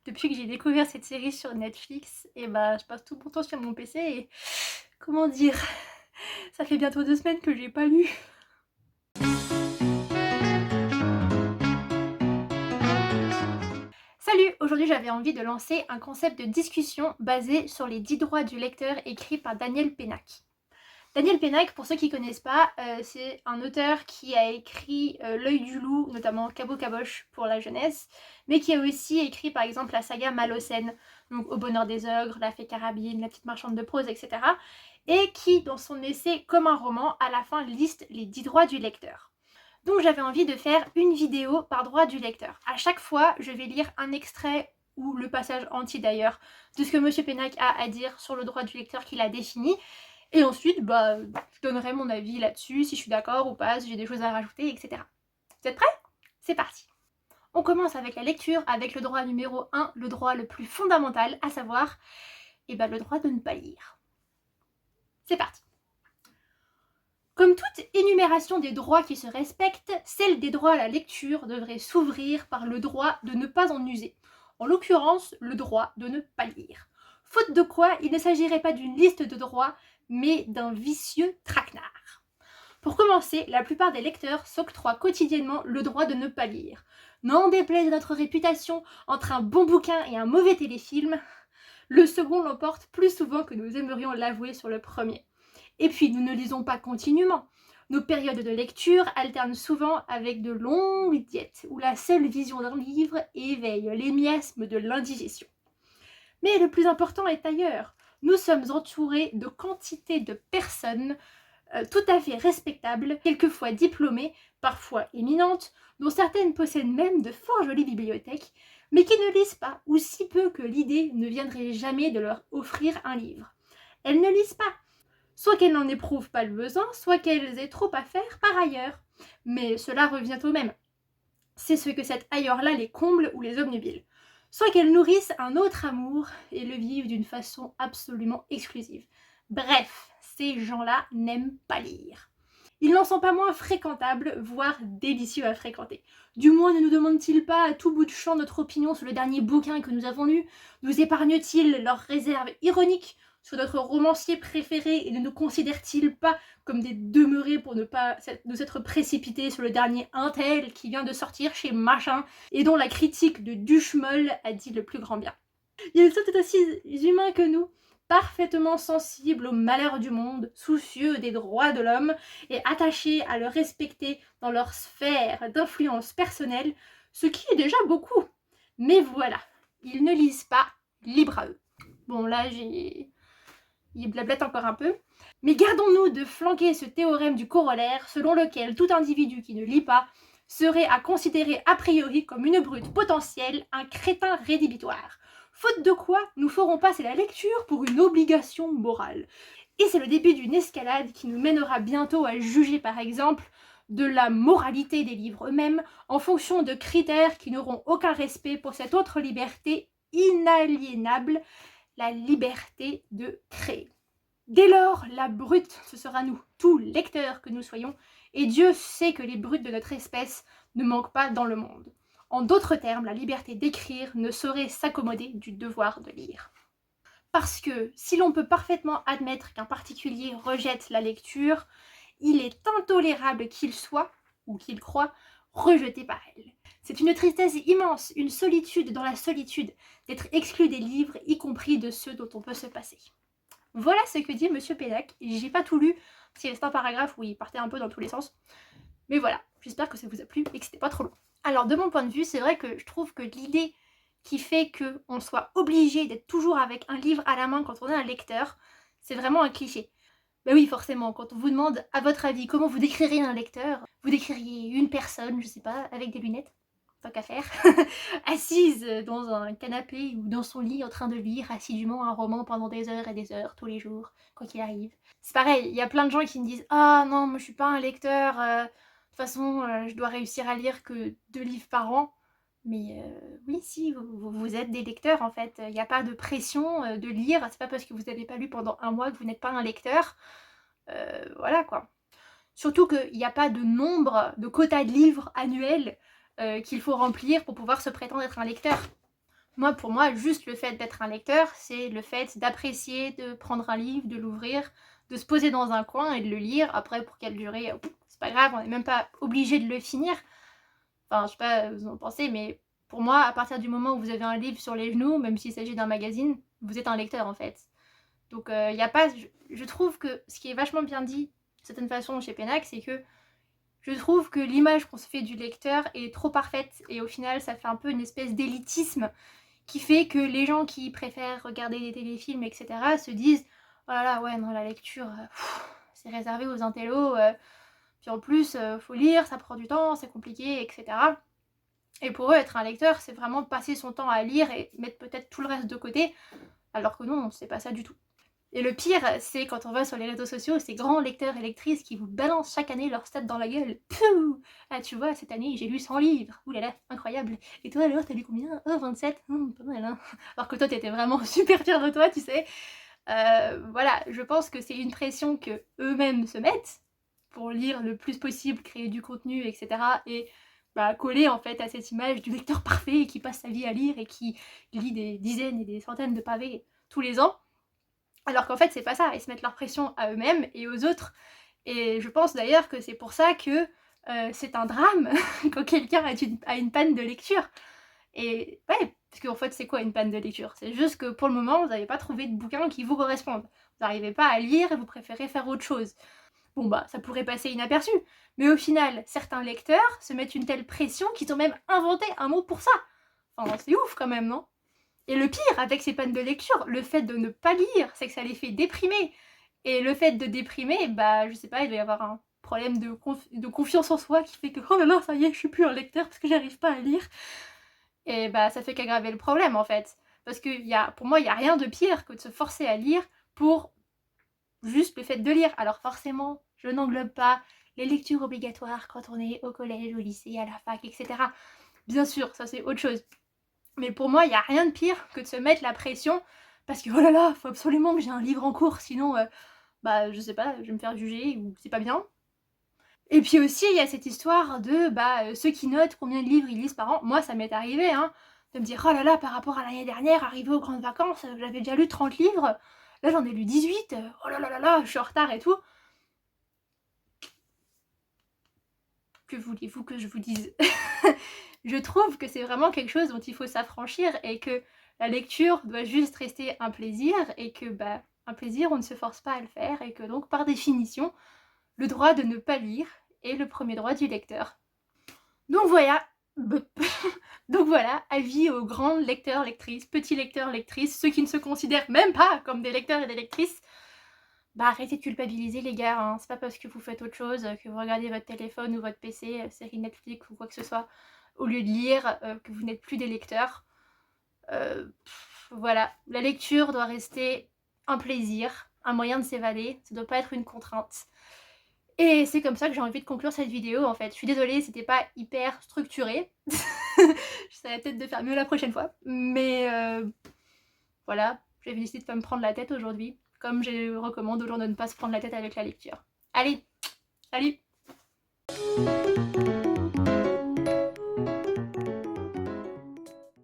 Depuis que j'ai découvert cette série sur Netflix, et bah je passe tout mon temps sur mon PC et comment dire, ça fait bientôt 2 semaines que j'ai pas lu. Salut! Aujourd'hui j'avais envie de lancer un concept de discussion basé sur les 10 droits du lecteur écrit par Daniel Pénac. Daniel Pénac, pour ceux qui connaissent pas, c'est un auteur qui a écrit L'œil du loup, notamment Cabot Caboche pour la jeunesse, mais qui a aussi écrit par exemple la saga Malocène, donc Au bonheur des ogres, La fée carabine, La petite marchande de prose, etc. Et qui, dans son essai Comme un roman, à la fin liste les 10 droits du lecteur. Donc j'avais envie de faire une vidéo par droit du lecteur. À chaque fois, je vais lire un extrait ou le passage entier d'ailleurs de ce que M. Pénac a à dire sur le droit du lecteur qu'il a défini. Et ensuite, je donnerai mon avis là-dessus, si je suis d'accord ou pas, si j'ai des choses à rajouter, etc. Vous êtes prêts? C'est parti. On commence avec la lecture, avec le droit numéro 1, le droit le plus fondamental, à savoir le droit de ne pas lire. C'est parti. Comme toute énumération des droits qui se respectent, celle des droits à la lecture devrait s'ouvrir par le droit de ne pas en user. En l'occurrence, le droit de ne pas lire. Faute de quoi, il ne s'agirait pas d'une liste de droits, mais d'un vicieux traquenard. Pour commencer, la plupart des lecteurs s'octroient quotidiennement le droit de ne pas lire. N'en déplaise à notre réputation, entre un bon bouquin et un mauvais téléfilm, le second l'emporte plus souvent que nous aimerions l'avouer sur le premier. Et puis, nous ne lisons pas continuellement. Nos périodes de lecture alternent souvent avec de longues diètes, où la seule vision d'un livre éveille les miasmes de l'indigestion. Mais le plus important est ailleurs. Nous sommes entourés de quantités de personnes tout à fait respectables, quelquefois diplômées, parfois éminentes, dont certaines possèdent même de fort jolies bibliothèques, mais qui ne lisent pas, ou si peu que l'idée ne viendrait jamais de leur offrir un livre. Elles ne lisent pas, soit qu'elles n'en éprouvent pas le besoin, soit qu'elles aient trop à faire par ailleurs. Mais cela revient au même. C'est ce que cet ailleurs-là les comble ou les obnubile. Soit qu'elles nourrissent un autre amour et le vivent d'une façon absolument exclusive. Bref, ces gens-là n'aiment pas lire. Ils n'en sont pas moins fréquentables, voire délicieux à fréquenter. Du moins ne nous demandent-ils pas à tout bout de champ notre opinion sur le dernier bouquin que nous avons lu? Nous épargnent-ils leurs réserves ironiques sur notre romancier préféré et ne nous considèrent-ils pas comme des demeurés pour ne pas nous être précipités sur le dernier Intel qui vient de sortir chez Machin et dont la critique de Duchemol a dit le plus grand bien? Ils sont tout aussi humains que nous, parfaitement sensibles au malheur du monde, soucieux des droits de l'homme et attachés à le respecter dans leur sphère d'influence personnelle, ce qui est déjà beaucoup. Mais voilà, ils ne lisent pas, libre à eux. Bon là il blablate encore un peu. Mais gardons-nous de flanquer ce théorème du corollaire selon lequel tout individu qui ne lit pas serait à considérer a priori comme une brute potentielle, un crétin rédhibitoire. Faute de quoi, nous ferons passer la lecture pour une obligation morale. Et c'est le début d'une escalade qui nous mènera bientôt à juger par exemple de la moralité des livres eux-mêmes en fonction de critères qui n'auront aucun respect pour cette autre liberté inaliénable, la liberté de créer. Dès lors, la brute, ce sera nous, tout lecteurs que nous soyons, et Dieu sait que les brutes de notre espèce ne manquent pas dans le monde. En d'autres termes, la liberté d'écrire ne saurait s'accommoder du devoir de lire. Parce que si l'on peut parfaitement admettre qu'un particulier rejette la lecture, il est intolérable qu'il soit, ou qu'il croit, rejeté par elle. C'est une tristesse immense, une solitude dans la solitude, d'être exclu des livres, y compris de ceux dont on peut se passer. Voilà ce que dit Monsieur Pénac. J'ai pas tout lu, parce qu'il y a un paragraphe où il partait un peu dans tous les sens. Mais voilà, j'espère que ça vous a plu et que c'était pas trop long. Alors de mon point de vue, c'est vrai que je trouve que l'idée qui fait qu'on soit obligé d'être toujours avec un livre à la main quand on est un lecteur, c'est vraiment un cliché. Bah oui, forcément, quand on vous demande, à votre avis, comment vous décririez un lecteur, vous décririez une personne, je sais pas, avec des lunettes, tant qu'à faire, assise dans un canapé ou dans son lit en train de lire assidûment un roman pendant des heures et des heures, tous les jours, quoi qu'il arrive. C'est pareil, il y a plein de gens qui me disent « Ah non, moi je suis pas un lecteur, de toute façon, je dois réussir à lire que 2 livres par an. » Mais oui, si, vous êtes des lecteurs en fait. Il n'y a pas de pression de lire. C'est pas parce que vous n'avez pas lu pendant un mois que vous n'êtes pas un lecteur. Voilà quoi. Surtout qu'il n'y a pas de nombre, de quota de livres annuels qu'il faut remplir pour pouvoir se prétendre être un lecteur. Moi, pour moi, juste le fait d'être un lecteur, c'est le fait d'apprécier, de prendre un livre, de l'ouvrir, de se poser dans un coin et de le lire. Après, pour quelle durée, c'est pas grave, on n'est même pas obligé de le finir. Enfin, je sais pas, vous en pensez, mais pour moi, à partir du moment où vous avez un livre sur les genoux, même s'il s'agit d'un magazine, vous êtes un lecteur en fait. Donc, il y a pas. Je trouve que ce qui est vachement bien dit, de certaine façon, chez Pénac, c'est que je trouve que l'image qu'on se fait du lecteur est trop parfaite et au final, ça fait un peu une espèce d'élitisme qui fait que les gens qui préfèrent regarder des téléfilms, etc., se disent oh là là, ouais, non, la lecture, c'est réservé aux intellos, puis en plus, faut lire, ça prend du temps, c'est compliqué, etc. Et pour eux, être un lecteur, c'est vraiment passer son temps à lire et mettre peut-être tout le reste de côté, alors que non, c'est pas ça du tout. Et le pire, c'est quand on va sur les réseaux sociaux, ces grands lecteurs et lectrices qui vous balancent chaque année leur stats dans la gueule. Pouh, ah, tu vois, cette année, j'ai lu 100 livres. Ouh là là, incroyable. Et toi alors, t'as lu combien? Oh, 27. Pas mal, hein. Alors que toi, t'étais vraiment super fière de toi, tu sais. Voilà, je pense que c'est une pression que eux-mêmes se mettent pour lire le plus possible, créer du contenu, etc. Et bah, coller en fait à cette image du lecteur parfait qui passe sa vie à lire et qui lit des dizaines et des centaines de pavés tous les ans. Alors qu'en fait, c'est pas ça. Ils se mettent leur pression à eux-mêmes et aux autres. Et je pense d'ailleurs que c'est pour ça que c'est un drame quand quelqu'un a une panne de lecture. Et ouais, parce qu'en fait, c'est quoi une panne de lecture? C'est juste que pour le moment, vous n'avez pas trouvé de bouquin qui vous corresponde. Vous n'arrivez pas à lire et vous préférez faire autre chose. Bon bah, ça pourrait passer inaperçu. Mais au final, certains lecteurs se mettent une telle pression qu'ils ont même inventé un mot pour ça. Enfin, c'est ouf quand même, non? Et le pire avec ces pannes de lecture, le fait de ne pas lire, c'est que ça les fait déprimer. Et le fait de déprimer, bah je sais pas, il doit y avoir un problème de confiance en soi qui fait que oh là là, ça y est, je suis plus un lecteur parce que j'arrive pas à lire. Et bah ça fait qu'aggraver le problème en fait. Parce que pour moi, il n'y a rien de pire que de se forcer à lire pour juste le fait de lire. Alors forcément, je n'englobe pas les lectures obligatoires quand on est au collège, au lycée, à la fac, etc. Bien sûr, ça c'est autre chose. Mais pour moi, il n'y a rien de pire que de se mettre la pression parce que oh là là, faut absolument que j'ai un livre en cours, sinon, bah je sais pas, je vais me faire juger ou c'est pas bien. Et puis aussi, il y a cette histoire de ceux qui notent combien de livres ils lisent par an. Moi, ça m'est arrivé, hein, de me dire oh là là, par rapport à l'année dernière, arrivé aux grandes vacances, j'avais déjà lu 30 livres. Là, j'en ai lu 18. Oh là là là là, je suis en retard et tout. Que voulez-vous que je vous dise? Je trouve que c'est vraiment quelque chose dont il faut s'affranchir et que la lecture doit juste rester un plaisir et que un plaisir, on ne se force pas à le faire et que donc par définition, le droit de ne pas lire est le premier droit du lecteur. Donc voilà, donc voilà, avis aux grands lecteurs, lectrices, petits lecteurs, lectrices, ceux qui ne se considèrent même pas comme des lecteurs et des lectrices. Bah arrêtez de culpabiliser les gars, hein. C'est pas parce que vous faites autre chose, que vous regardez votre téléphone ou votre PC, série Netflix ou quoi que ce soit, au lieu de lire, que vous n'êtes plus des lecteurs. Voilà, la lecture doit rester un plaisir, un moyen de s'évader, ça doit pas être une contrainte. Et c'est comme ça que j'ai envie de conclure cette vidéo en fait. Je suis désolée, c'était pas hyper structuré. J'essaierai peut-être de faire mieux la prochaine fois. Mais voilà, j'avais décidé de pas me prendre la tête aujourd'hui. Comme je recommande aux gens de ne pas se prendre la tête avec la lecture. Allez, salut!